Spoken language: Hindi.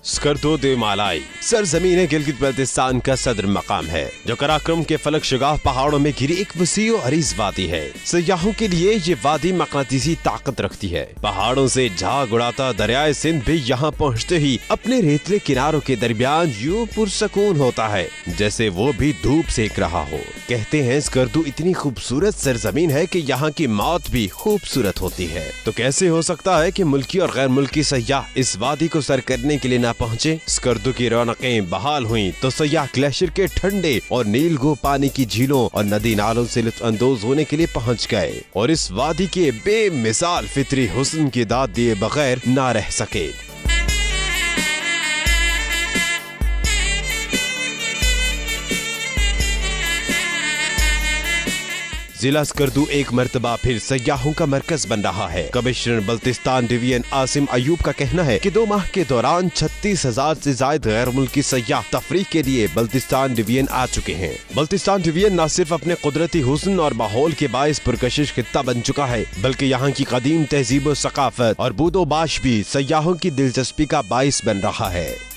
स्कर्दो दे मालाई सरजमीन गिलगित बल्तिस्तान का सदर मकाम है, जो कराक्रम के फलक शुगाह पहाड़ों में घिरी एक वसी और अरीज वादी है। सयाहों के लिए ये वादी मकनातीसी ताकत रखती है। पहाड़ों से झाग उड़ाता दरियाए सिंध भी यहाँ पहुँचते ही अपने रेतले किनारों के दरमियान यूं पुरसकून होता है जैसे वो भी धूप सेक रहा हो। कहते हैं स्कर्दो इतनी खूबसूरत सरजमीन है कि यहाँ की मौत भी खूबसूरत होती है। तो कैसे हो सकता है कि मुल्की और गैर मुल्की सयाह इस वादी को सर करने के लिए न पहुँचे। स्कर्दो की रौनकें बहाल हुई तो सयाह ग्लेशियर के ठंडे और नीलगो पानी की झीलों और नदी नालों से लुत्फ अंदोज होने के लिए पहुँच गए और इस वादी के बेमिसाल फितरी हुस्न की दाद दिए बगैर ना रह सके। जिला स्कर्दो एक मर्तबा फिर सयाहों का मरकज बन रहा है। कमिश्नर बल्तिस्तान डिवीजन आसिम अयूब का कहना है कि 2 माह के दौरान 36,000 से ज्यादा गैर मुल्की सयाह तफरीक के लिए बल्तिस्तान डिवीजन आ चुके हैं। बल्तिस्तान डिवीजन न सिर्फ अपने कुदरती हुस्न और माहौल के बायस पुरकशिश खित्ता बन चुका है, बल्कि यहाँ की कदीम तहजीब और सकाफत और बूदोबाश भी सयाहों की दिलचस्पी का बायस बन रहा है।